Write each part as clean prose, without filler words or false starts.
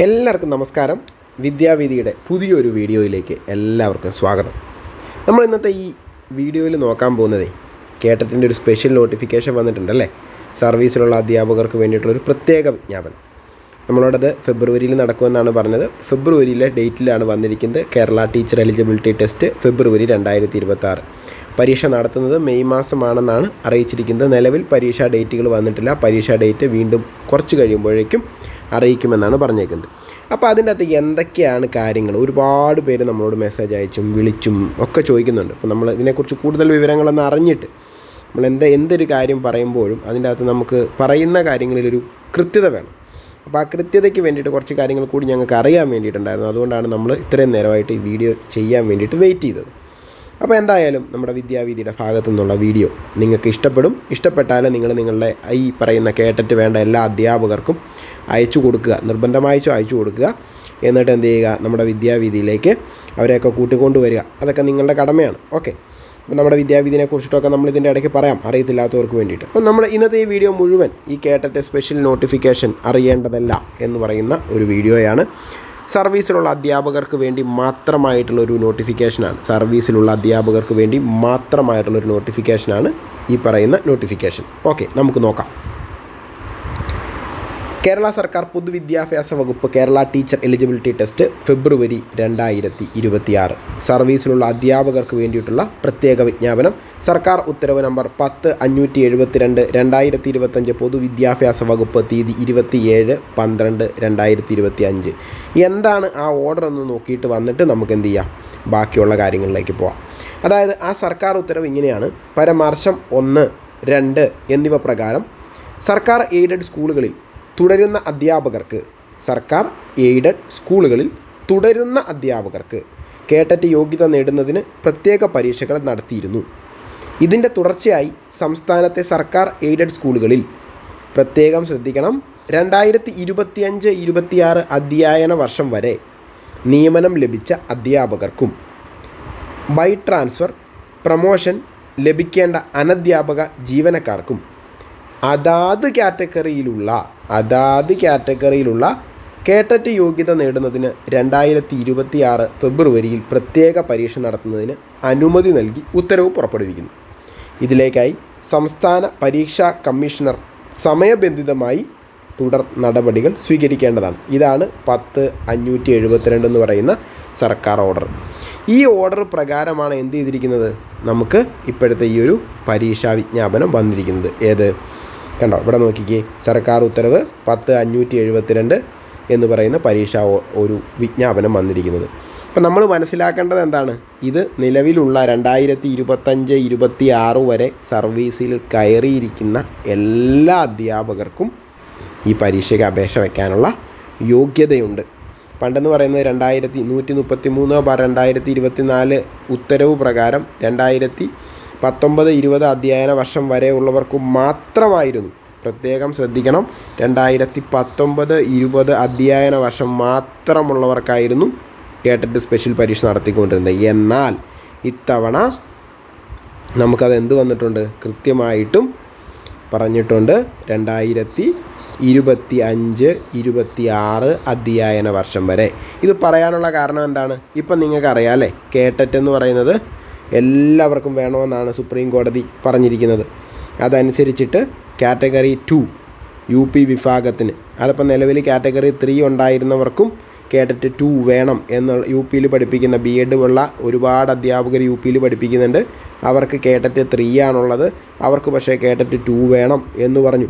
എല്ലാവർക്കും നമസ്കാരം. വിദ്യാവീതിയുടെ പുതിയൊരു വീഡിയോയിലേക്ക് എല്ലാവർക്കും സ്വാഗതം. നമ്മൾ ഇന്നത്തെ ഈ വീഡിയോയിൽ നോക്കാൻ പോകുന്നതേ കേട്ടറ്റിൻ്റെ ഒരു സ്പെഷ്യൽ നോട്ടിഫിക്കേഷൻ വന്നിട്ടുണ്ടല്ലേ. സർവീസിലുള്ള അധ്യാപകർക്ക് വേണ്ടിയിട്ടുള്ളൊരു പ്രത്യേക വിജ്ഞാപനം. നമ്മളോടത് ഫെബ്രുവരിയിൽ നടക്കുമെന്നാണ് പറഞ്ഞത്. ഫെബ്രുവരിയിലെ ഡേറ്റിലാണ് വന്നിരിക്കുന്നത്. കേരള ടീച്ചർ എലിജിബിലിറ്റി ടെസ്റ്റ് ഫെബ്രുവരി 2026. പരീക്ഷ നടത്തുന്നത് മെയ് മാസമാണെന്നാണ് അറിയിച്ചിരിക്കുന്നത്. നിലവിൽ പരീക്ഷാ ഡേറ്റുകൾ വന്നിട്ടില്ല. പരീക്ഷാ ഡേറ്റ് വീണ്ടും കുറച്ച് കഴിയുമ്പോഴേക്കും അറിയിക്കുമെന്നാണ് പറഞ്ഞേക്കുന്നത്. അപ്പോൾ അതിൻ്റെ അകത്ത് എന്തൊക്കെയാണ് കാര്യങ്ങൾ, ഒരുപാട് പേര് നമ്മളോട് മെസ്സേജ് അയച്ചും വിളിച്ചും ഒക്കെ ചോദിക്കുന്നുണ്ട്. അപ്പോൾ നമ്മൾ ഇതിനെക്കുറിച്ച് കൂടുതൽ വിവരങ്ങളൊന്ന് അറിഞ്ഞിട്ട് നമ്മൾ എന്തൊരു കാര്യം പറയുമ്പോഴും അതിൻ്റെ അകത്ത് നമുക്ക് പറയുന്ന കാര്യങ്ങളിലൊരു കൃത്യത വേണം. അപ്പോൾ ആ കൃത്യതയ്ക്ക് വേണ്ടിയിട്ട് കുറച്ച് കാര്യങ്ങൾ കൂടി ഞങ്ങൾക്ക് അറിയാൻ വേണ്ടിയിട്ടുണ്ടായിരുന്നു. അതുകൊണ്ടാണ് നമ്മൾ ഇത്രയും നേരമായിട്ട് ഈ വീഡിയോ ചെയ്യാൻ വേണ്ടിയിട്ട് വെയിറ്റ് ചെയ്തത്. അപ്പോൾ എന്തായാലും നമ്മുടെ വിദ്യാവീതിയുടെ ഭാഗത്തു നിന്നുള്ള വീഡിയോ നിങ്ങൾക്ക് ഇഷ്ടപ്പെട്ടാൽ നിങ്ങൾ നിങ്ങളുടെ ഈ പറയുന്ന കേട്ടിട്ട് വേണ്ട എല്ലാ അധ്യാപകർക്കും അയച്ചു കൊടുക്കുക, നിർബന്ധമായി അയച്ചു കൊടുക്കുക. എന്നിട്ട് എന്ത് ചെയ്യുക, നമ്മുടെ വിദ്യാവീതിയിലേക്ക് അവരെയൊക്കെ കൂട്ടിക്കൊണ്ടുവരിക. അതൊക്കെ നിങ്ങളുടെ കടമയാണ്. ഓക്കെ, അപ്പോൾ നമ്മുടെ വിദ്യാവീതിനെക്കുറിച്ചിട്ടൊക്കെ നമ്മൾ ഇതിൻ്റെ ഇടയ്ക്ക് പറയാം, അറിയത്തില്ലാത്തവർക്ക് വേണ്ടിയിട്ട്. അപ്പോൾ നമ്മൾ ഇന്നത്തെ ഈ വീഡിയോ മുഴുവൻ ഈ കേട്ടിട്ട് സ്പെഷ്യൽ നോട്ടിഫിക്കേഷൻ അറിയേണ്ടതല്ല എന്ന് പറയുന്ന ഒരു വീഡിയോയാണ്. സർവീസിലുള്ള അധ്യാപകർക്ക് വേണ്ടി മാത്രമായിട്ടുള്ളൊരു നോട്ടിഫിക്കേഷനാണ്. സർവീസിലുള്ള അധ്യാപകർക്ക് വേണ്ടി മാത്രമായിട്ടുള്ളൊരു നോട്ടിഫിക്കേഷനാണ് ഈ പറയുന്ന നോട്ടിഫിക്കേഷൻ. ഓക്കെ, നമുക്ക് നോക്കാം. കേരള സർക്കാർ പൊതുവിദ്യാഭ്യാസ വകുപ്പ് കേരള ടീച്ചർ എലിജിബിലിറ്റി ടെസ്റ്റ് ഫെബ്രുവരി 2026. സർവീസിലുള്ള അധ്യാപകർക്ക് വേണ്ടിയിട്ടുള്ള പ്രത്യേക വിജ്ഞാപനം. സർക്കാർ ഉത്തരവ് നമ്പർ 10/572 2025 പൊതുവിദ്യാഭ്യാസ വകുപ്പ് തീയതി 27/12/2025. എന്താണ് ആ ഓർഡർ എന്ന് നോക്കിയിട്ട് വന്നിട്ട് നമുക്ക് എന്ത് ചെയ്യാം, ബാക്കിയുള്ള കാര്യങ്ങളിലേക്ക് പോവാം. അതായത് ആ സർക്കാർ ഉത്തരവ് ഇങ്ങനെയാണ്. പരമാർശം 1, 2 എന്നിവ പ്രകാരം സർക്കാർ എയ്ഡഡ് സ്കൂളുകളിൽ തുടരുന്ന അധ്യാപകർക്ക് കേട്ടറ്റ് യോഗ്യത നേടുന്നതിന് പ്രത്യേക പരീക്ഷകൾ നടത്തിയിരുന്നു. ഇതിൻ്റെ തുടർച്ചയായി സംസ്ഥാനത്തെ സർക്കാർ എയ്ഡഡ് സ്കൂളുകളിൽ പ്രത്യേകം ശ്രദ്ധിക്കണം, 2025-26 അധ്യയന വർഷം വരെ നിയമനം ലഭിച്ച അധ്യാപകർക്കും ബൈ ട്രാൻസ്ഫർ പ്രമോഷൻ ലഭിക്കേണ്ട അനധ്യാപക ജീവനക്കാർക്കും അതാത് കാറ്റഗറിയിലുള്ള കേട്ടറ്റ് യോഗ്യത നേടുന്നതിന് 2026 ഫെബ്രുവരിയിൽ പ്രത്യേക പരീക്ഷ നടത്തുന്നതിന് അനുമതി നൽകി ഉത്തരവ് പുറപ്പെടുവിക്കുന്നു. ഇതിലേക്കായി സംസ്ഥാന പരീക്ഷാ കമ്മീഷണർ സമയബന്ധിതമായി തുടർ നടപടികൾ സ്വീകരിക്കേണ്ടതാണ്. ഇതാണ് 10/572 എന്ന് പറയുന്ന സർക്കാർ ഓർഡർ. ഈ ഓർഡർ പ്രകാരമാണ് എന്ത് ചെയ്തിരിക്കുന്നത്, നമുക്ക് ഇപ്പോഴത്തെ ഈ ഒരു പരീക്ഷാ വിജ്ഞാപനം വന്നിരിക്കുന്നത്. ഏത് കണ്ടോ, ഇവിടെ നോക്കിക്കേ, സർക്കാർ ഉത്തരവ് 10/572 എന്ന് പറയുന്ന പരീക്ഷാ ഒരു വിജ്ഞാപനം വന്നിരിക്കുന്നത്. അപ്പം നമ്മൾ മനസ്സിലാക്കേണ്ടത് എന്താണ്, ഇത് നിലവിലുള്ള 2025-26 വരെ സർവീസിൽ കയറിയിരിക്കുന്ന എല്ലാ അധ്യാപകർക്കും ഈ പരീക്ഷയ്ക്ക് അപേക്ഷ വയ്ക്കാനുള്ള യോഗ്യതയുണ്ട്. പണ്ടെന്ന് പറയുന്നത് 133/2024 ഉത്തരവ് പ്രകാരം 2019-20 അധ്യയന വർഷം വരെ ഉള്ളവർക്കും മാത്രമായിരുന്നു. പ്രത്യേകം ശ്രദ്ധിക്കണം, 2019-20 അധ്യയന വർഷം മാത്രമുള്ളവർക്കായിരുന്നു കേട്ടറ്റ് സ്പെഷ്യൽ പരീക്ഷ നടത്തിക്കൊണ്ടിരുന്നത്. എന്നാൽ ഇത്തവണ നമുക്കത് എന്ത് വന്നിട്ടുണ്ട്, കൃത്യമായിട്ടും പറഞ്ഞിട്ടുണ്ട്, 2025-26 അധ്യയന വർഷം വരെ. ഇത് പറയാനുള്ള കാരണം എന്താണ്, ഇപ്പം നിങ്ങൾക്കറിയാം അല്ലേ, കേട്ടറ്റ് എന്ന് പറയുന്നത് എല്ലാവർക്കും വേണമെന്നാണ് സുപ്രീം കോടതി പറഞ്ഞിരിക്കുന്നത്. അതനുസരിച്ചിട്ട് കാറ്റഗറി 2 UP വിഭാഗത്തിന്, അതിപ്പോൾ നിലവിൽ കാറ്റഗറി 3 ഉണ്ടായിരുന്നവർക്കും കേട്ടറ്റ് 2 വേണം എന്ന് UP പഠിപ്പിക്കുന്ന BEd ഉള്ള ഒരുപാട് അധ്യാപകർ UP പഠിപ്പിക്കുന്നുണ്ട്. അവർക്ക് കേട്ടറ്റ് 3 ആണുള്ളത്, അവർക്ക് പക്ഷേ കേട്ടറ്റ് 2 വേണം എന്ന് പറഞ്ഞു.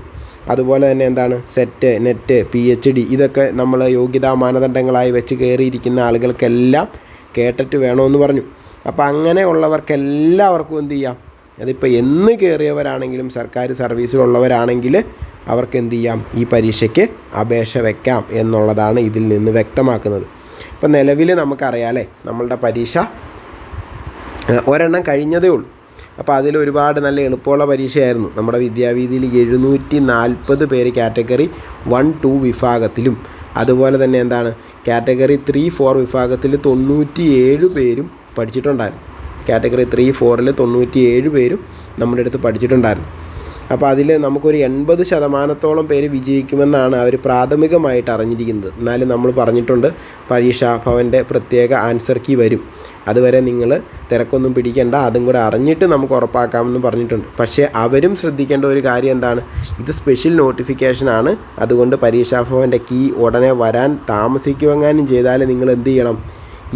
അതുപോലെ തന്നെ എന്താണ്, സെറ്റ്, നെറ്റ്, PhD ഇതൊക്കെ നമ്മൾ യോഗ്യതാ മാനദണ്ഡങ്ങളായി വെച്ച് കയറിയിരിക്കുന്ന ആളുകൾക്കെല്ലാം കേട്ടറ്റ് വേണമെന്ന് പറഞ്ഞു. അപ്പോൾ അങ്ങനെയുള്ളവർക്കെല്ലാവർക്കും എന്ത് ചെയ്യാം, അതിപ്പോൾ എന്ന് കയറിയവരാണെങ്കിലും സർക്കാർ സർവീസിലുള്ളവരാണെങ്കിൽ അവർക്ക് എന്ത് ചെയ്യാം, ഈ പരീക്ഷയ്ക്ക് അപേക്ഷ വയ്ക്കാം എന്നുള്ളതാണ് ഇതിൽ നിന്ന് വ്യക്തമാക്കുന്നത്. ഇപ്പോൾ നിലവിൽ നമുക്കറിയാമല്ലേ, നമ്മളുടെ പരീക്ഷ ഒരെണ്ണം കഴിഞ്ഞതേ ഉള്ളൂ. അപ്പോൾ അതിൽ ഒരുപാട് നല്ല എളുപ്പമുള്ള പരീക്ഷയായിരുന്നു. നമ്മുടെ വിദ്യാവീതിയിൽ 740 പേര് കാറ്റഗറി 1, 2 വിഭാഗത്തിലും, അതുപോലെ തന്നെ എന്താണ് കാറ്റഗറി 3, 4 വിഭാഗത്തിൽ 97 പേരും പഠിച്ചിട്ടുണ്ടായിരുന്നു. കാറ്റഗറി 3, 4 97 പേരും നമ്മുടെ അടുത്ത് പഠിച്ചിട്ടുണ്ടായിരുന്നു. അപ്പോൾ അതിൽ നമുക്കൊരു 80% പേര് വിജയിക്കുമെന്നാണ് അവർ പ്രാഥമികമായിട്ട് അറിഞ്ഞിരിക്കുന്നത്. എന്നാലും നമ്മൾ പറഞ്ഞിട്ടുണ്ട് പരീക്ഷാ ഭവൻ്റെ പ്രത്യേക ആൻസർ കീ വരും, അതുവരെ നിങ്ങൾ തിരക്കൊന്നും പിടിക്കേണ്ട, അതും കൂടെ അറിഞ്ഞിട്ട് നമുക്ക് ഉറപ്പാക്കാമെന്ന് പറഞ്ഞിട്ടുണ്ട്. പക്ഷേ അവരും ശ്രദ്ധിക്കേണ്ട ഒരു കാര്യം എന്താണ്, ഇത് സ്പെഷ്യൽ നോട്ടിഫിക്കേഷനാണ്. അതുകൊണ്ട് പരീക്ഷാ ഭവൻ്റെ കീ ഉടനെ വരാൻ താമസിക്കുമെങ്ങാനും ചെയ്താൽ നിങ്ങൾ എന്ത് ചെയ്യണം,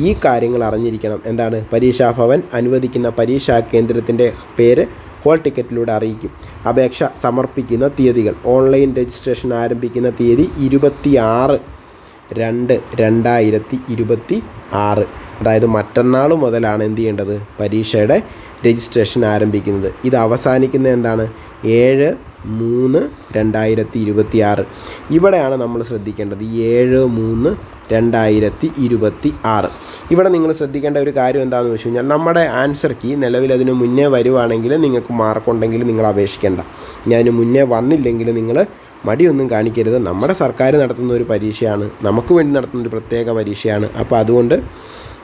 ഈ കാര്യങ്ങൾ അറിഞ്ഞിരിക്കണം. എന്താണ്, പരീക്ഷാ ഭവൻ അനുവദിക്കുന്ന പരീക്ഷാ കേന്ദ്രത്തിൻ്റെ പേര് ഹോൾ ടിക്കറ്റിലൂടെ അറിയിക്കും. അപേക്ഷ സമർപ്പിക്കുന്ന തീയതികൾ, ഓൺലൈൻ രജിസ്ട്രേഷൻ ആരംഭിക്കുന്ന തീയതി 26/2/2026, അതായത് മറ്റന്നാൾ മുതലാണ് എന്ത് ചെയ്യേണ്ടത്, പരീക്ഷയുടെ രജിസ്ട്രേഷൻ ആരംഭിക്കുന്നത്. ഇത് അവസാനിക്കുന്ന എന്താണ്, 7/3/2026. ഇവിടെയാണ് നമ്മൾ ശ്രദ്ധിക്കേണ്ടത്, 7/3/2026. ഇവിടെ നിങ്ങൾ ശ്രദ്ധിക്കേണ്ട ഒരു കാര്യം എന്താണെന്ന് വെച്ച് കഴിഞ്ഞാൽ, നമ്മുടെ ആൻസർ കീ നിലവിൽ അതിന് മുന്നേ വരുവാണെങ്കിൽ നിങ്ങൾക്ക് മാർക്കുണ്ടെങ്കിൽ നിങ്ങൾ അപേക്ഷിക്കേണ്ട. ഇനി അതിന് മുന്നേ വന്നില്ലെങ്കിൽ നിങ്ങൾ മടിയൊന്നും കാണിക്കരുത്. നമ്മുടെ സർക്കാർ നടത്തുന്ന ഒരു പരീക്ഷയാണ്, നമുക്ക് വേണ്ടി നടത്തുന്ന ഒരു പ്രത്യേക പരീക്ഷയാണ്. അപ്പോൾ അതുകൊണ്ട്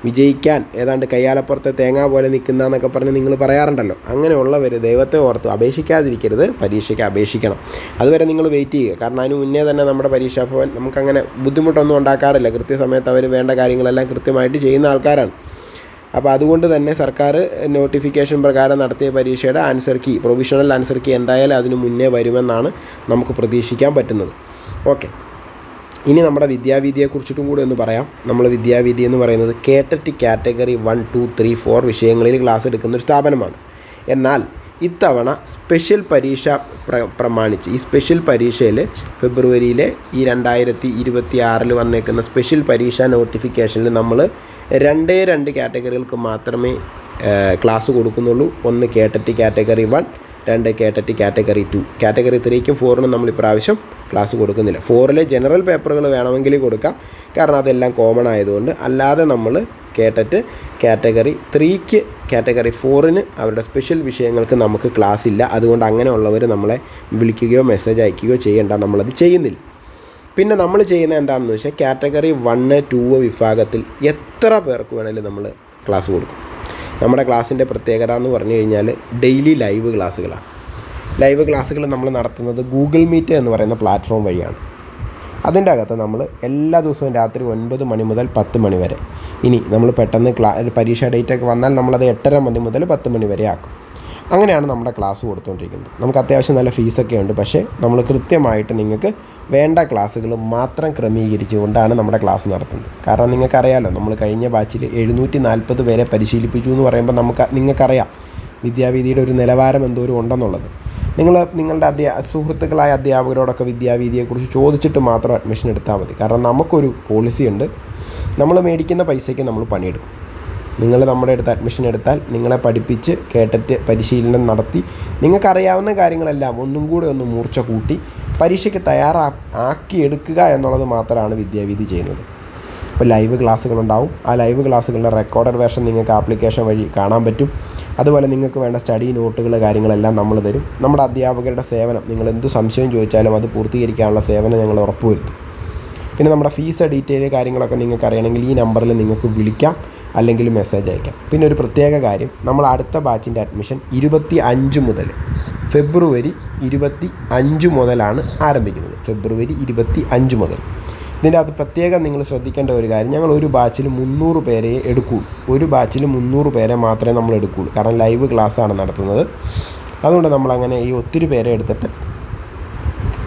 വിജയിക്കാൻ ഏതാണ്ട് കയ്യാലപ്പുറത്തെ തേങ്ങ പോലെ നിൽക്കുന്നതെന്നൊക്കെ പറഞ്ഞ് നിങ്ങൾ പറയാറുണ്ടല്ലോ, അങ്ങനെയുള്ളവർ ദൈവത്തെ ഓർത്ത് അപേക്ഷിക്കാതിരിക്കരുത്, പരീക്ഷയ്ക്ക് അപേക്ഷിക്കണം. അതുവരെ നിങ്ങൾ വെയിറ്റ് ചെയ്യുക. കാരണം അതിന് മുന്നേ തന്നെ നമ്മുടെ പരീക്ഷാ ഭവൻ നമുക്കങ്ങനെ ബുദ്ധിമുട്ടൊന്നും ഉണ്ടാക്കാറില്ല. കൃത്യസമയത്ത് അവർ വേണ്ട കാര്യങ്ങളെല്ലാം കൃത്യമായിട്ട് ചെയ്യുന്ന ആൾക്കാരാണ്. അപ്പോൾ അതുകൊണ്ട് തന്നെ സർക്കാർ നോട്ടിഫിക്കേഷൻ പ്രകാരം നടത്തിയ പരീക്ഷയുടെ answer key, provisional answer key എന്തായാലും അതിന് മുന്നേ വരുമെന്നാണ് നമുക്ക് പ്രതീക്ഷിക്കാൻ പറ്റുന്നത്. ഓക്കെ, ഇനി നമ്മുടെ വിദ്യാവീതിയെക്കുറിച്ചിട്ടും കൂടി ഒന്ന് പറയാം. നമ്മൾ വിദ്യാവീതി എന്ന് പറയുന്നത് കേട്ടറ്റ് കാറ്റഗറി 1, 2, 3, 4 വിഷയങ്ങളിൽ ക്ലാസ് എടുക്കുന്നൊരു സ്ഥാപനമാണ്. എന്നാൽ ഇത്തവണ സ്പെഷ്യൽ പരീക്ഷ പ്രമാണിച്ച് ഈ സ്പെഷ്യൽ പരീക്ഷയിൽ ഫെബ്രുവരിയിലെ ഈ 2026 വന്നേക്കുന്ന സ്പെഷ്യൽ പരീക്ഷ നോട്ടിഫിക്കേഷനിൽ നമ്മൾ 2 കാറ്റഗറികൾക്ക് മാത്രമേ ക്ലാസ് കൊടുക്കുന്നുള്ളൂ. ഒന്ന് കേട്ടറ്റ് കാറ്റഗറി 1, 2 കേട്ടറ്റ് കാറ്റഗറി 2. കാറ്റഗറി 3ക്കും 4നും നമ്മൾ ഇപ്രാവശ്യം ക്ലാസ് കൊടുക്കുന്നില്ല. 4ലെ ജനറൽ പേപ്പറുകൾ വേണമെങ്കിൽ കൊടുക്കാം, കാരണം അതെല്ലാം കോമൺ ആയതുകൊണ്ട്. അല്ലാതെ നമ്മൾ കേട്ടറ്റ് കാറ്റഗറി 3ക്ക് കാറ്റഗറി 4ന് അവരുടെ സ്പെഷ്യൽ വിഷയങ്ങൾക്ക് നമുക്ക് ക്ലാസ് ഇല്ല. അതുകൊണ്ട് അങ്ങനെയുള്ളവർ നമ്മളെ വിളിക്കുകയോ മെസ്സേജ് അയക്കുകയോ ചെയ്യേണ്ട, നമ്മളത് ചെയ്യുന്നില്ല. പിന്നെ നമ്മൾ ചെയ്യുന്ന എന്താണെന്ന് വെച്ചാൽ കാറ്റഗറി 1, 2 വിഭാഗത്തിൽ എത്ര പേർക്ക് വേണമെങ്കിലും നമ്മൾ ക്ലാസ് കൊടുക്കും. നമ്മുടെ ക്ലാസ്സിൻ്റെ പ്രത്യേകത എന്ന് പറഞ്ഞു കഴിഞ്ഞാൽ ഡെയിലി ലൈവ് ക്ലാസ്സുകളാണ്. ലൈവ് ക്ലാസ്സുകൾ നമ്മൾ നടത്തുന്നത് ഗൂഗിൾ മീറ്റ് എന്ന് പറയുന്ന പ്ലാറ്റ്ഫോം വഴിയാണ്. അതിൻ്റെ അകത്ത് നമ്മൾ എല്ലാ ദിവസവും രാത്രി 9 മണി മുതൽ 10 മണി വരെ, ഇനി നമ്മൾ പെട്ടെന്ന് പരീക്ഷ ഡേറ്റൊക്കെ വന്നാൽ നമ്മളത് 8:30 മണി മുതൽ 10 മണി വരെ ആക്കും. അങ്ങനെയാണ് നമ്മുടെ ക്ലാസ് കൊടുത്തുകൊണ്ടിരിക്കുന്നത്. നമുക്ക് അത്യാവശ്യം നല്ല ഫീസൊക്കെ ഉണ്ട്, പക്ഷേ നമ്മൾ കൃത്യമായിട്ട് നിങ്ങൾക്ക് വേണ്ട ക്ലാസ്സുകൾ മാത്രം ക്രമീകരിച്ചുകൊണ്ടാണ് നമ്മുടെ ക്ലാസ് നടത്തുന്നത്. കാരണം നിങ്ങൾക്കറിയാമല്ലോ, നമ്മൾ കഴിഞ്ഞ ബാച്ചിൽ 740 പേരെ പരിശീലിപ്പിച്ചു എന്ന് പറയുമ്പോൾ നിങ്ങൾക്കറിയാം വിദ്യാവീതിയുടെ ഒരു നിലവാരം എന്തോരം ഉണ്ടെന്നുള്ളത്. നിങ്ങളുടെ സുഹൃത്തുക്കളായ അധ്യാപകരോടൊക്കെ വിദ്യാവീതിയെക്കുറിച്ച് ചോദിച്ചിട്ട് മാത്രം അഡ്മിഷൻ എടുത്താൽ മതി. കാരണം നമുക്കൊരു പോളിസി ഉണ്ട്, നമ്മൾ മേടിക്കുന്ന പൈസയ്ക്ക് നമ്മൾ പണിയെടുക്കും. നിങ്ങൾ നമ്മുടെ അടുത്ത് അഡ്മിഷൻ എടുത്താൽ നിങ്ങളെ പഠിപ്പിച്ച് കേട്ടിട്ട് പരിശീലനം നടത്തി നിങ്ങൾക്കറിയാവുന്ന കാര്യങ്ങളെല്ലാം ഒന്നും കൂടെ ഒന്ന് മൂർച്ച കൂട്ടി പരീക്ഷയ്ക്ക് ആക്കിയെടുക്കുക എന്നുള്ളത് മാത്രമാണ് വിദ്യാവീതി ചെയ്യുന്നത്. ഇപ്പോൾ ലൈവ് ക്ലാസ്സുകളുണ്ടാവും. ആ ലൈവ് ക്ലാസ്സുകളുടെ റെക്കോർഡഡ് വേർഷൻ നിങ്ങൾക്ക് ആപ്ലിക്കേഷൻ വഴി കാണാൻ പറ്റും. അതുപോലെ നിങ്ങൾക്ക് വേണ്ട സ്റ്റഡി നോട്ടുകൾ കാര്യങ്ങളെല്ലാം നമ്മൾ തരും. നമ്മുടെ അധ്യാപകരുടെ സേവനം, നിങ്ങൾ എന്ത് സംശയം ചോദിച്ചാലും അത് പൂർത്തീകരിക്കാനുള്ള സേവനം ഞങ്ങൾ ഉറപ്പുവരുത്തും. പിന്നെ നമ്മുടെ ഫീസ് ഡീറ്റെയിൽ കാര്യങ്ങളൊക്കെ നിങ്ങൾക്ക് അറിയണമെങ്കിൽ ഈ നമ്പറിൽ നിങ്ങൾക്ക് വിളിക്കാം, അല്ലെങ്കിൽ മെസ്സേജ് അയക്കാം. പിന്നെ ഒരു പ്രത്യേക കാര്യം, നമ്മൾ അടുത്ത ബാച്ചിൻ്റെ അഡ്മിഷൻ 25 മുതൽ ഫെബ്രുവരി 25 മുതലാണ് ആരംഭിക്കുന്നത്. ഫെബ്രുവരി 25 മുതൽ. ഇതിൻ്റെ അകത്ത് പ്രത്യേകം നിങ്ങൾ ശ്രദ്ധിക്കേണ്ട ഒരു കാര്യം, ഞങ്ങൾ ഒരു ബാച്ചിൽ 300 പേരെ എടുക്കുകയുള്ളൂ. ഒരു ബാച്ചിൽ 300 പേരെ മാത്രമേ നമ്മൾ എടുക്കുകയുള്ളൂ. കാരണം ലൈവ് ക്ലാസ്സാണ് നടത്തുന്നത്. അതുകൊണ്ട് നമ്മളങ്ങനെ ഈ ഒത്തിരി പേരെ എടുത്തിട്ട്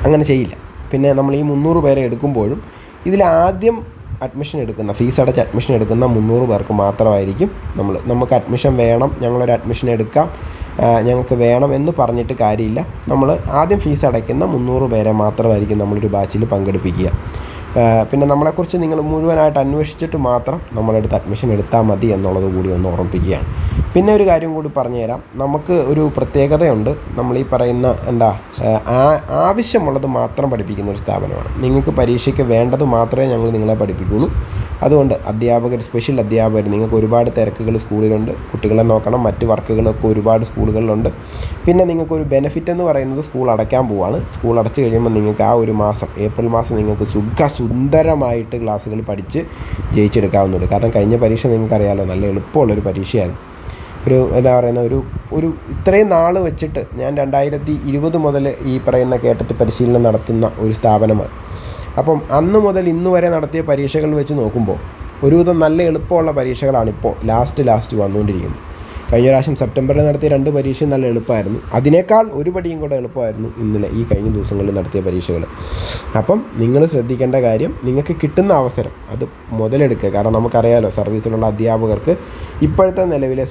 അങ്ങനെ ചെയ്യില്ല. പിന്നെ നമ്മൾ ഈ 300 പേരെ എടുക്കുമ്പോഴും ഇതിലാദ്യം അഡ്മിഷൻ എടുക്കുന്ന, ഫീസ് അടച്ച് അഡ്മിഷൻ എടുക്കുന്ന 300 പേർക്ക് മാത്രമായിരിക്കും നമുക്ക് അഡ്മിഷൻ വേണം, ഞങ്ങളൊരു അഡ്മിഷൻ എടുക്കാം, ഞങ്ങൾക്ക് വേണം എന്ന് പറഞ്ഞിട്ട് കാര്യമില്ല. നമ്മൾ ആദ്യം ഫീസ് അടയ്ക്കുന്ന 300 പേരെ മാത്രമായിരിക്കും നമ്മളൊരു ബാച്ചിൽ പങ്കെടുപ്പിക്കുക. പിന്നെ നമ്മളെക്കുറിച്ച് നിങ്ങൾ മുഴുവനായിട്ട് അന്വേഷിച്ചിട്ട് മാത്രം നമ്മളെടുത്ത് അഡ്മിഷൻ എടുത്താൽ മതി എന്നുള്ളത് കൂടി ഒന്ന് ഓർമ്മിപ്പിക്കുകയാണ്. പിന്നെ ഒരു കാര്യം കൂടി പറഞ്ഞുതരാം, നമുക്ക് ഒരു പ്രത്യേകതയുണ്ട്. നമ്മൾ ഈ പറയുന്ന ആവശ്യമുള്ളത് മാത്രം പഠിപ്പിക്കുന്ന ഒരു സ്ഥാപനമാണ്. നിങ്ങൾക്ക് പരീക്ഷയ്ക്ക് വേണ്ടത് മാത്രമേ ഞങ്ങൾ നിങ്ങളെ പഠിപ്പിക്കുകയുള്ളൂ. അതുകൊണ്ട് സ്പെഷ്യൽ അധ്യാപകർ, നിങ്ങൾക്ക് ഒരുപാട് തിരക്കുകൾ സ്കൂളിലുണ്ട്, കുട്ടികളെ നോക്കണം, മറ്റ് വർക്കുകളൊക്കെ ഒരുപാട് സ്കൂളുകളിലുണ്ട്. പിന്നെ നിങ്ങൾക്കൊരു ബെനിഫിറ്റ് എന്ന് പറയുന്നത് സ്കൂൾ അടയ്ക്കാൻ പോവുകയാണ്. സ്കൂൾ അടച്ചു കഴിയുമ്പോൾ നിങ്ങൾക്ക് ആ ഒരു മാസം, ഏപ്രിൽ മാസം നിങ്ങൾക്ക് സുന്ദരമായിട്ട് ക്ലാസ്സുകൾ പഠിച്ച് ജയിച്ചെടുക്കാവുന്നുണ്ട്. കാരണം കഴിഞ്ഞ പരീക്ഷ നിങ്ങൾക്കറിയാമല്ലോ, നല്ല എളുപ്പമുള്ളൊരു പരീക്ഷയാണ്. എന്താ പറയുന്ന ഒരു ഇത്രയും നാൾ വെച്ചിട്ട് ഞാൻ 2020 മുതൽ ഈ പറയുന്ന കേട്ടിട്ട് പരിശീലനം നടത്തുന്ന ഒരു സ്ഥാപനമാണ്. അപ്പം അന്ന് മുതൽ ഇന്ന് വരെ നടത്തിയ പരീക്ഷകൾ വെച്ച് നോക്കുമ്പോൾ ഒരുവിധം നല്ല എളുപ്പമുള്ള പരീക്ഷകളാണിപ്പോൾ ലാസ്റ്റ് വന്നുകൊണ്ടിരിക്കുന്നത്. കഴിഞ്ഞ പ്രാവശ്യം സെപ്റ്റംബറിൽ നടത്തിയ 2 പരീക്ഷയും നല്ല എളുപ്പമായിരുന്നു. അതിനേക്കാൾ ഒരു പടിയും കൂടെ എളുപ്പമായിരുന്നു ഈ കഴിഞ്ഞ ദിവസങ്ങളിൽ നടത്തിയ പരീക്ഷകൾ. അപ്പം നിങ്ങൾ ശ്രദ്ധിക്കേണ്ട കാര്യം, നിങ്ങൾക്ക് കിട്ടുന്ന അവസരം അത് മുതലെടുക്കുക. കാരണം നമുക്കറിയാമല്ലോ, സർവീസിലുള്ള അധ്യാപകർക്ക് ഇപ്പോഴത്തെ നിലവിലെ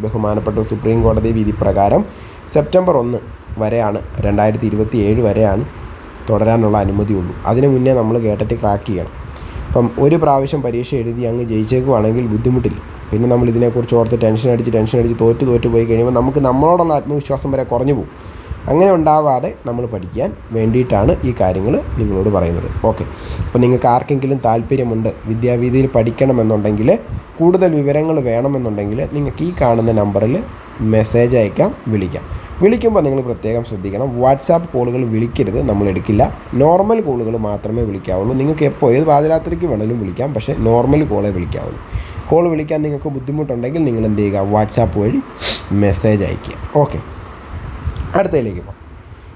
ബഹുമാനപ്പെട്ട സുപ്രീം കോടതി വിധി പ്രകാരം സെപ്റ്റംബർ 1 വരെയാണ് 2027 വരെയാണ് തുടരാനുള്ള അനുമതിയുള്ളൂ. അതിന് മുന്നേ നമ്മൾ കേട്ടിട്ട് ക്രാക്ക് ചെയ്യണം. അപ്പം ഒരു പ്രാവശ്യം പരീക്ഷ എഴുതി അങ്ങ് ജയിച്ചേക്കുവാണെങ്കിൽ ബുദ്ധിമുട്ടില്ല. പിന്നെ നമ്മൾ ഇതിനെക്കുറിച്ച് ഓർത്ത് ടെൻഷൻ അടിച്ച് തോറ്റു പോയി കഴിയുമ്പോൾ നമുക്ക് നമ്മളോടുള്ള ആത്മവിശ്വാസം വരെ കുറഞ്ഞു പോകും. അങ്ങനെ ഉണ്ടാവാതെ നമ്മൾ പഠിക്കാൻ വേണ്ടിയിട്ടാണ് ഈ കാര്യങ്ങൾ നിങ്ങളോട് പറയുന്നത്. ഓക്കെ, അപ്പോൾ നിങ്ങൾക്ക് ആർക്കെങ്കിലും താല്പര്യമുണ്ട് വിദ്യാവീതിയിൽ പഠിക്കണമെന്നുണ്ടെങ്കിൽ, കൂടുതൽ വിവരങ്ങൾ വേണമെന്നുണ്ടെങ്കിൽ നിങ്ങൾക്ക് ഈ കാണുന്ന നമ്പറിൽ മെസ്സേജ് അയക്കാം, വിളിക്കുമ്പോൾ നിങ്ങൾ പ്രത്യേകം ശ്രദ്ധിക്കണം. വാട്സാപ്പ് കോളുകൾ വിളിക്കരുത്, നമ്മൾ എടുക്കില്ല. നോർമൽ കോളുകൾ മാത്രമേ വിളിക്കാവുള്ളൂ. നിങ്ങൾക്ക് എപ്പോൾ ഏത് പാതിരാത്രിക്ക് വേണമെങ്കിലും വിളിക്കാം, പക്ഷേ നോർമൽ കോളേ വിളിക്കാവുള്ളൂ. കോൾ വിളിക്കാൻ നിങ്ങൾക്ക് ബുദ്ധിമുട്ടുണ്ടെങ്കിൽ നിങ്ങൾ എന്ത് ചെയ്യുക, വാട്സാപ്പ് വഴി മെസ്സേജ് അയയ്ക്കുക. ഓക്കെ, അടുത്തതിലേക്ക് പോകാം.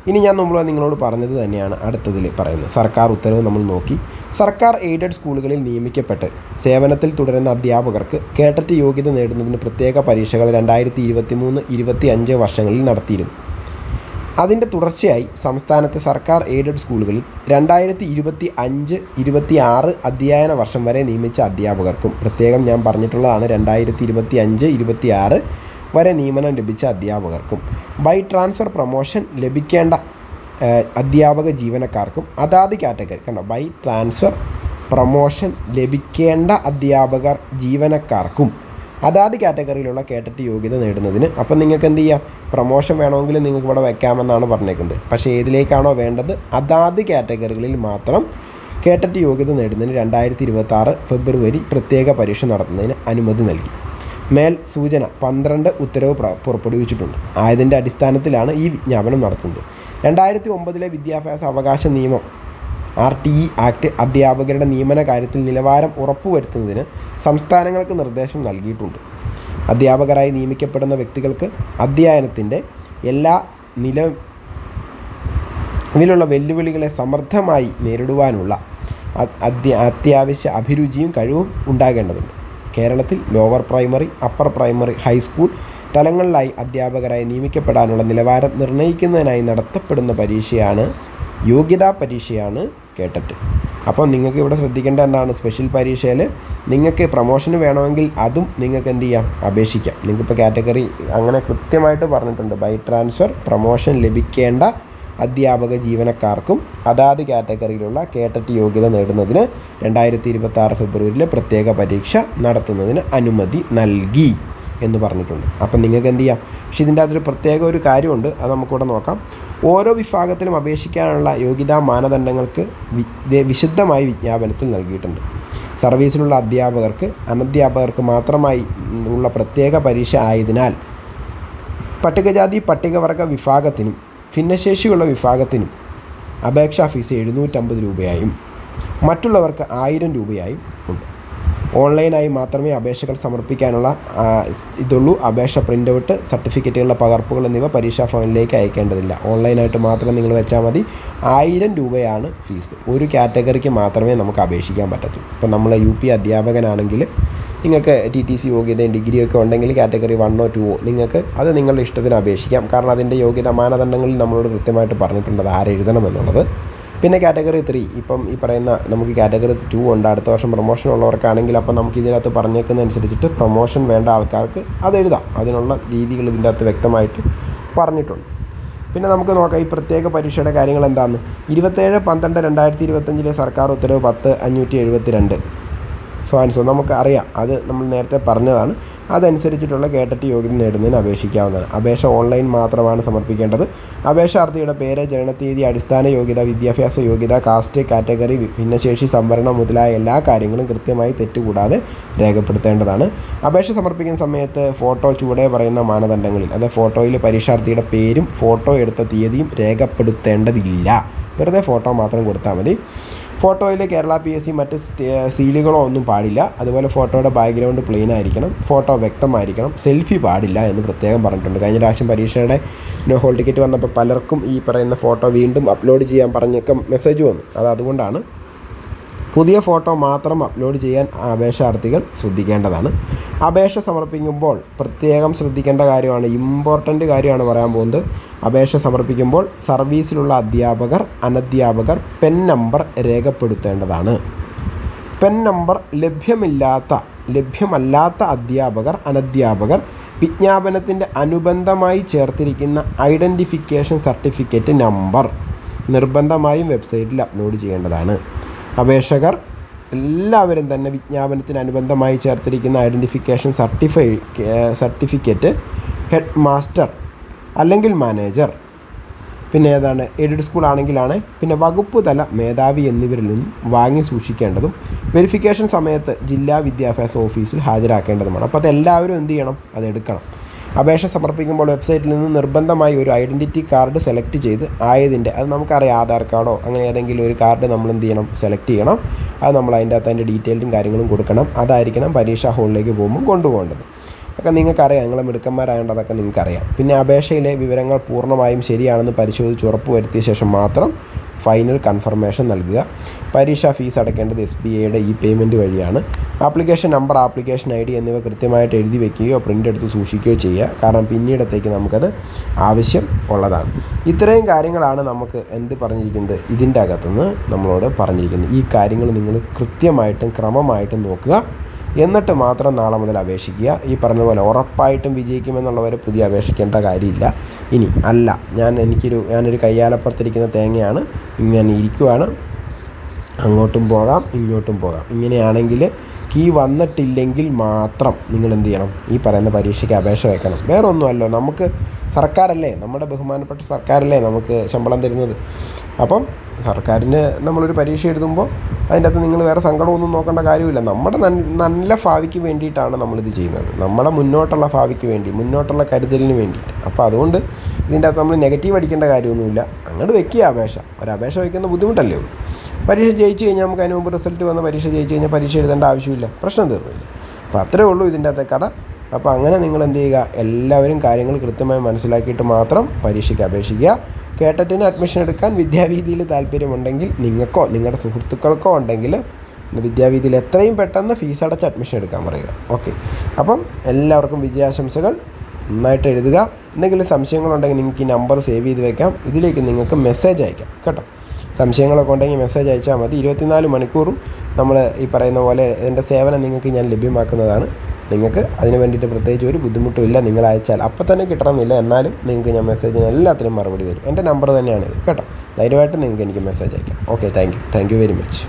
ഇനി ഞാൻ നിങ്ങളോട് പറഞ്ഞത് തന്നെയാണ് അടുത്തതിൽ പറയുന്നത്. സർക്കാർ ഉത്തരവ് നമ്മൾ നോക്കി. സർക്കാർ എയ്ഡഡ് സ്കൂളുകളിൽ നിയമിക്കപ്പെട്ട് സേവനത്തിൽ തുടരുന്ന അധ്യാപകർക്ക് കേട്ടറ്റ് യോഗ്യത നേടുന്നതിന് പ്രത്യേക പരീക്ഷകൾ 2023-25 വർഷങ്ങളിൽ നടത്തിയിരുന്നു. അതിൻ്റെ തുടർച്ചയായി സംസ്ഥാനത്തെ സർക്കാർ എയ്ഡഡ് സ്കൂളുകളിൽ 2025-26 അധ്യയന വർഷം വരെ നിയമിച്ച അധ്യാപകർക്കും, പ്രത്യേകം ഞാൻ പറഞ്ഞിട്ടുള്ളതാണ്, 2025-26 വരെ നിയമനം ലഭിച്ച അധ്യാപകർക്കും ബൈ ട്രാൻസ്ഫർ പ്രൊമോഷൻ ലഭിക്കേണ്ട അധ്യാപക ജീവനക്കാർക്കും അതാത് കാറ്റഗറി ബൈ ട്രാൻസ്ഫർ പ്രൊമോഷൻ ലഭിക്കേണ്ട അധ്യാപകർ ജീവനക്കാർക്കും അതാത് കാറ്റഗറിയിലുള്ള കേട്ടറ്റ് യോഗ്യത നേടുന്നതിന്, അപ്പം നിങ്ങൾക്ക് എന്ത് ചെയ്യാം, പ്രൊമോഷൻ വേണമെങ്കിൽ നിങ്ങൾക്ക് ഇവിടെ വയ്ക്കാമെന്നാണ് പറഞ്ഞേക്കുന്നത്. പക്ഷേ ഏതിലേക്കാണോ വേണ്ടത് അതാത് കാറ്റഗറികളിൽ മാത്രം കേട്ടറ്റ് യോഗ്യത നേടുന്നതിന് 2026 ഫെബ്രുവരി പ്രത്യേക പരീക്ഷ നടത്തുന്നതിന് അനുമതി നൽകി. മേൽ സൂചന 12 ഉത്തരവ് പുറപ്പെടുവിച്ചിട്ടുണ്ട്. ആയതിൻ്റെ അടിസ്ഥാനത്തിലാണ് ഈ വിജ്ഞാപനം നടത്തുന്നത്. 2009 വിദ്യാഭ്യാസ അവകാശ നിയമം RTE ആക്ട് അധ്യാപകരുടെ നിയമന കാര്യത്തിൽ നിലവാരം ഉറപ്പുവരുത്തുന്നതിന് സംസ്ഥാനങ്ങൾക്ക് നിർദ്ദേശം നൽകിയിട്ടുണ്ട്. അധ്യാപകരായി നിയമിക്കപ്പെടുന്ന വ്യക്തികൾക്ക് അധ്യയനത്തിൻ്റെ എല്ലാ നിലവിലുള്ള വെല്ലുവിളികളെ സമർത്ഥമായി നേരിടുവാനുള്ള അത്യാവശ്യ അഭിരുചിയും കഴിവും ഉണ്ടാകേണ്ടതുണ്ട്. കേരളത്തിൽ lower primary, upper primary, high school തലങ്ങളിലായി അധ്യാപകരായി നിയമിക്കപ്പെടാനുള്ള നിലവാരം നിർണ്ണയിക്കുന്നതിനായി നടത്തപ്പെടുന്ന യോഗ്യതാ പരീക്ഷയാണ് കേട്ടറ്റ്. അപ്പോൾ നിങ്ങൾക്ക് ഇവിടെ ശ്രദ്ധിക്കേണ്ട എന്താണ്, സ്പെഷ്യൽ പരീക്ഷയിൽ നിങ്ങൾക്ക് പ്രൊമോഷന് വേണമെങ്കിൽ അതും നിങ്ങൾക്ക് എന്ത് ചെയ്യാം, അപേക്ഷിക്കാം. നിങ്ങൾക്കിപ്പോൾ കാറ്റഗറി അങ്ങനെ കൃത്യമായിട്ട് പറഞ്ഞിട്ടുണ്ട്. ബൈ ട്രാൻസ്ഫർ പ്രൊമോഷൻ ലഭിക്കേണ്ട അധ്യാപക ജീവനക്കാർക്കും അതാത് കാറ്റഗറിയിലുള്ള കേട്ടറ്റ് യോഗ്യത നേടുന്നതിന് 2026 ഫെബ്രുവരിയിൽ പ്രത്യേക പരീക്ഷ നടത്തുന്നതിന് അനുമതി നൽകി എന്ന് പറഞ്ഞിട്ടുണ്ട്. അപ്പം നിങ്ങൾക്ക് എന്ത് ചെയ്യാം. പക്ഷേ ഇതിൻ്റെ അകത്തൊരു പ്രത്യേക ഒരു കാര്യമുണ്ട്, അത് നമുക്കിവിടെ നോക്കാം. ഓരോ വിഭാഗത്തിലും അപേക്ഷിക്കാനുള്ള യോഗ്യതാ മാനദണ്ഡങ്ങൾക്ക് വിശദമായി വിജ്ഞാപനത്തിൽ നൽകിയിട്ടുണ്ട്. സർവീസിലുള്ള അധ്യാപകർക്ക്, അനധ്യാപകർക്ക് മാത്രമായി ഉള്ള പ്രത്യേക പരീക്ഷ ആയതിനാൽ പട്ടികജാതി പട്ടികവർഗ വിഭാഗത്തിനും ഭിന്നശേഷിയുള്ള വിഭാഗത്തിനും അപേക്ഷാ ഫീസ് 750 രൂപയായും മറ്റുള്ളവർക്ക് 1000 രൂപയായും ഉണ്ട്. ഓൺലൈനായി മാത്രമേ അപേക്ഷകൾ സമർപ്പിക്കാനുള്ള ഇതുള്ളൂ. അപേക്ഷ പ്രിൻ്റ് ഔട്ട്, സർട്ടിഫിക്കറ്റുകളുടെ പകർപ്പുകൾ എന്നിവ പരീക്ഷാ ഭവനിലേക്ക് അയക്കേണ്ടതില്ല. ഓൺലൈനായിട്ട് മാത്രം നിങ്ങൾ വെച്ചാൽ മതി. 1000 രൂപയാണ് ഫീസ്. ഒരു കാറ്റഗറിക്ക് മാത്രമേ നമുക്ക് അപേക്ഷിക്കാൻ പറ്റത്തുള്ളൂ. ഇപ്പം നമ്മൾ UP അധ്യാപകനാണെങ്കിൽ നിങ്ങൾക്ക് TTC യോഗ്യതയും ഡിഗ്രിയൊക്കെ ഉണ്ടെങ്കിൽ കാറ്റഗറി 1 or 2 നിങ്ങൾക്ക് അത് നിങ്ങളുടെ ഇഷ്ടത്തിന് അപേക്ഷിക്കാം. കാരണം അതിൻ്റെ യോഗ്യത മാനദണ്ഡങ്ങളിൽ നമ്മളോട് കൃത്യമായിട്ട് പറഞ്ഞിട്ടുണ്ട് അത് ആരെഴുതണമെന്നുള്ളത്. പിന്നെ കാറ്റഗറി 3 ഇപ്പം ഈ പറയുന്ന നമുക്ക് കാറ്റഗറി 2 ഉണ്ട്. അടുത്ത വർഷം പ്രൊമോഷൻ ഉള്ളവർക്കാണെങ്കിൽ അപ്പം നമുക്ക് ഇതിനകത്ത് പറഞ്ഞേക്കുന്നതനുസരിച്ചിട്ട് പ്രൊമോഷൻ വേണ്ട ആൾക്കാർക്ക് അതെഴുതാം. അതിനുള്ള രീതികൾ ഇതിൻ്റെ അകത്ത് വ്യക്തമായിട്ട് പറഞ്ഞിട്ടുണ്ട്. പിന്നെ നമുക്ക് നോക്കാം ഈ പ്രത്യേക പരീക്ഷയുടെ കാര്യങ്ങൾ എന്താണെന്ന്. 27/12/2025 സർക്കാർ ഉത്തരവ് 10/572 സോ നമുക്ക് അറിയാം. അത് നമ്മൾ നേരത്തെ പറഞ്ഞതാണ്. അതനുസരിച്ചിട്ടുള്ള കേട്ടറ്റ് യോഗ്യത നേടുന്നതിന് അപേക്ഷിക്കാവുന്നതാണ്. അപേക്ഷ ഓൺലൈൻ മാത്രമാണ് സമർപ്പിക്കേണ്ടത്. അപേക്ഷാർത്ഥിയുടെ പേര്, ജനനത്തീയതി, അടിസ്ഥാന യോഗ്യത, വിദ്യാഭ്യാസ യോഗ്യത, കാസ്റ്റ്, കാറ്റഗറി, ഭിന്നശേഷി, സംവരണം മുതലായ എല്ലാ കാര്യങ്ങളും കൃത്യമായി തെറ്റുകൂടാതെ രേഖപ്പെടുത്തേണ്ടതാണ്. അപേക്ഷ സമർപ്പിക്കുന്ന സമയത്ത് ഫോട്ടോ ചുവടെ പറയുന്ന മാനദണ്ഡങ്ങളിൽ, അതായത് ഫോട്ടോയിൽ പരീക്ഷാർത്ഥിയുടെ പേരും ഫോട്ടോ എടുത്ത തീയതിയും രേഖപ്പെടുത്തേണ്ടതില്ല. വെറുതെ ഫോട്ടോ മാത്രം കൊടുത്താൽ മതി. ഫോട്ടോയിൽ കേരള PSC മറ്റ് സീലുകളോ ഒന്നും പാടില്ല. അതുപോലെ ഫോട്ടോയുടെ ബാക്ക്ഗ്രൗണ്ട് പ്ലെയിൻ ആയിരിക്കണം, ഫോട്ടോ വ്യക്തമായിരിക്കണം, സെൽഫി പാടില്ല എന്ന് പ്രത്യേകം പറഞ്ഞിട്ടുണ്ട്. കഴിഞ്ഞ പ്രാവശ്യം പരീക്ഷയുടെ ഹോൾ ടിക്കറ്റ് വന്നപ്പോൾ പലർക്കും ഈ പറയുന്ന ഫോട്ടോ വീണ്ടും അപ്ലോഡ് ചെയ്യാൻ പറഞ്ഞൊക്കെ മെസ്സേജ് വന്നു. അതുകൊണ്ടാണ് പുതിയ ഫോട്ടോ മാത്രം അപ്ലോഡ് ചെയ്യാൻ അപേക്ഷാർത്ഥികൾ ശ്രദ്ധിക്കേണ്ടതാണ്. അപേക്ഷ സമർപ്പിക്കുമ്പോൾ പ്രത്യേകം ശ്രദ്ധിക്കേണ്ട കാര്യമാണ്, ഇമ്പോർട്ടൻ്റ് കാര്യമാണ് പറയാൻ പോകുന്നത്. അപേക്ഷ സമർപ്പിക്കുമ്പോൾ സർവീസിലുള്ള അധ്യാപകർ, അനധ്യാപകർ പെൻ നമ്പർ രേഖപ്പെടുത്തേണ്ടതാണ്. പെൻ നമ്പർ ലഭ്യമല്ലാത്ത അധ്യാപകർ, അനധ്യാപകർ വിജ്ഞാപനത്തിൻ്റെ അനുബന്ധമായി ചേർത്തിരിക്കുന്ന ഐഡൻറ്റിഫിക്കേഷൻ സർട്ടിഫിക്കറ്റ് നമ്പർ നിർബന്ധമായും വെബ്സൈറ്റിൽ അപ്ലോഡ് ചെയ്യേണ്ടതാണ്. അപേക്ഷകർ എല്ലാവരും തന്നെ വിജ്ഞാപനത്തിന് അനുബന്ധമായി ചേർത്തിരിക്കുന്ന ഐഡൻറ്റിഫിക്കേഷൻ സർട്ടിഫിക്കറ്റ് ഹെഡ് മാസ്റ്റർ അല്ലെങ്കിൽ മാനേജർ, പിന്നെ എയ്ഡഡ് സ്കൂൾ ആണെങ്കിലാണ്, പിന്നെ വകുപ്പ് തല മേധാവി എന്നിവരിൽ നിന്നും വാങ്ങി സൂക്ഷിക്കേണ്ടതും വെരിഫിക്കേഷൻ സമയത്ത് ജില്ലാ വിദ്യാഭ്യാസ ഓഫീസിൽ ഹാജരാക്കേണ്ടതുമാണ്. അപ്പോൾ അതെല്ലാവരും എന്ത് ചെയ്യണം? അതെടുക്കണം. അപേക്ഷ സമർപ്പിക്കുമ്പോൾ വെബ്സൈറ്റിൽ നിന്ന് നിർബന്ധമായി ഒരു ഐഡൻറ്റിറ്റി കാർഡ് സെലക്ട് ചെയ്ത് അത് നമുക്കറിയാം, ആധാർ കാർഡോ അങ്ങനെ ഏതെങ്കിലും ഒരു കാർഡ് നമ്മൾ എന്ത് ചെയ്യണം? സെലക്ട് ചെയ്യണം. അത് നമ്മൾ അതിൻ്റെ ഡീറ്റെയിലും കാര്യങ്ങളും കൊടുക്കണം. അതായിരിക്കണം പരീക്ഷാ ഹാളിലേക്ക് പോകുമ്പോൾ കൊണ്ടുപോകേണ്ടത്. ഒക്കെ നിങ്ങൾക്കറിയാം, നിങ്ങൾ മിടുക്കന്മാരായതുകൊണ്ട് അതൊക്കെ നിങ്ങൾക്കറിയാം. പിന്നെ അപേക്ഷയിലെ വിവരങ്ങൾ പൂർണ്ണമായും ശരിയാണെന്ന് പരിശോധിച്ച് ഉറപ്പ് വരുത്തിയ ശേഷം മാത്രം ഫൈനൽ കൺഫർമേഷൻ നൽകുക. പരീക്ഷാ ഫീസ് അടയ്ക്കേണ്ടത് SBIയുടെ പേയ്മെൻറ്റ് വഴിയാണ്. ആപ്ലിക്കേഷൻ നമ്പർ, ആപ്ലിക്കേഷൻ ID എന്നിവ കൃത്യമായിട്ട് എഴുതി വയ്ക്കുകയോ പ്രിൻ്റ് എടുത്ത് സൂക്ഷിക്കുകയോ ചെയ്യുക. കാരണം പിന്നീടത്തേക്ക് നമുക്കത് ആവശ്യം ഉള്ളതാണ്. ഇത്രയും കാര്യങ്ങളാണ് നമുക്ക് പറഞ്ഞിരിക്കുന്നത്, ഇതിൻ്റെ അകത്തുനിന്ന് നമ്മളോട് പറഞ്ഞിരിക്കുന്നത്. ഈ കാര്യങ്ങൾ നിങ്ങൾ കൃത്യമായിട്ടും ക്രമമായിട്ടും നോക്കുക. എന്നിട്ട് മാത്രം നാളെ മുതൽ അപേക്ഷിക്കുക. ഈ പറഞ്ഞതുപോലെ ഉറപ്പായിട്ടും വിജയിക്കുമെന്നുള്ളവർ പുതിയ അപേക്ഷിക്കേണ്ട കാര്യമില്ല. ഇനി അല്ല, ഞാനൊരു കയ്യാലപ്പുറത്തിരിക്കുന്ന തേങ്ങയാണ്, ഇങ്ങനെ ഇരിക്കുവാണ്, അങ്ങോട്ടും പോകാം ഇങ്ങോട്ടും പോകാം, ഇങ്ങനെയാണെങ്കിൽ കീ വന്നിട്ടില്ലെങ്കിൽ മാത്രം നിങ്ങൾ എന്ത് ചെയ്യണം? ഈ പറയുന്ന പരീക്ഷയ്ക്ക് അപേക്ഷ വെക്കണം. വേറെ ഒന്നുമല്ലോ, നമുക്ക് സർക്കാരല്ലേ, നമ്മുടെ ബഹുമാനപ്പെട്ട സർക്കാരല്ലേ നമുക്ക് ശമ്പളം തരുന്നത്. അപ്പം സർക്കാരിന് നമ്മളൊരു പരീക്ഷ എഴുതുമ്പോൾ അതിൻ്റെ അകത്ത് നിങ്ങൾ വേറെ സങ്കടമൊന്നും നോക്കേണ്ട കാര്യമില്ല. നമ്മുടെ നല്ല ഭാവിക്ക് വേണ്ടിയിട്ടാണ് നമ്മളിത് ചെയ്യുന്നത്, നമ്മുടെ മുന്നോട്ടുള്ള ഭാവിക്ക് വേണ്ടി, മുന്നോട്ടുള്ള കരുതലിന് വേണ്ടിയിട്ട്. അപ്പോൾ അതുകൊണ്ട് ഇതിൻ്റെ അകത്ത് നമ്മൾ നെഗറ്റീവ് അടിക്കേണ്ട കാര്യമൊന്നുമില്ല. അങ്ങോട്ട് വെക്കുക അപേക്ഷ. ഒരപേക്ഷ വയ്ക്കുന്ന ബുദ്ധിമുട്ടല്ലേ ഉള്ളൂ. പരീക്ഷ ജയിച്ചു കഴിഞ്ഞാൽ നമുക്ക് അതിന് മുമ്പ് റിസൾട്ട് വന്ന് പരീക്ഷ ജയിച്ചു കഴിഞ്ഞാൽ പരീക്ഷ എഴുതേണ്ട ആവശ്യമില്ല, പ്രശ്നം തീർന്നില്ല. അപ്പോൾ അത്രേ ഉള്ളൂ ഇതിൻ്റെ അകത്തെ കഥ. അപ്പോൾ അങ്ങനെ നിങ്ങൾ എന്ത് ചെയ്യുക? എല്ലാവരും കാര്യങ്ങൾ കൃത്യമായി മനസ്സിലാക്കിയിട്ട് മാത്രം പരീക്ഷയ്ക്ക് അപേക്ഷിക്കുക. കേട്ടറ്റിന് അഡ്മിഷൻ എടുക്കാൻ വിദ്യാവീതിയിൽ താല്പര്യമുണ്ടെങ്കിൽ നിങ്ങൾക്കോ നിങ്ങളുടെ സുഹൃത്തുക്കൾക്കോ ഉണ്ടെങ്കിൽ വിദ്യാവീതിയിൽ എത്രയും പെട്ടെന്ന് ഫീസ് അടച്ച് അഡ്മിഷൻ എടുക്കാൻ പറയുക. ഓക്കെ, അപ്പം എല്ലാവർക്കും വിജയാശംസകൾ. നന്നായിട്ട് എഴുതുക. എന്തെങ്കിലും സംശയങ്ങളുണ്ടെങ്കിൽ നിങ്ങൾക്ക് ഈ നമ്പർ സേവ് ചെയ്ത് വയ്ക്കാം. ഇതിലേക്ക് നിങ്ങൾക്ക് മെസ്സേജ് അയക്കാം കേട്ടോ. സംശയങ്ങളൊക്കെ ഉണ്ടെങ്കിൽ മെസ്സേജ് അയച്ചാൽ മതി. 24 മണിക്കൂറും നമ്മൾ ഈ പറയുന്ന പോലെ എൻ്റെ സേവനം നിങ്ങൾക്ക് ഞാൻ ലഭ്യമാക്കുന്നതാണ്. നിങ്ങൾക്ക് അതിന് വേണ്ടിയിട്ട് പ്രത്യേകിച്ച് ഒരു ബുദ്ധിമുട്ടും ഇല്ല. നിങ്ങൾ അയച്ചാൽ അപ്പം തന്നെ കിട്ടണമെന്നില്ല, എന്നാലും നിങ്ങൾക്ക് ഞാൻ മെസ്സേജിന് എല്ലാത്തിനും മറുപടി തരും. എൻ്റെ നമ്പർ തന്നെയാണിത് കേട്ടോ. ധൈര്യമായിട്ട് നിങ്ങൾക്ക് എനിക്ക് മെസ്സേജ് അയക്കാം. Okay, thank you very much.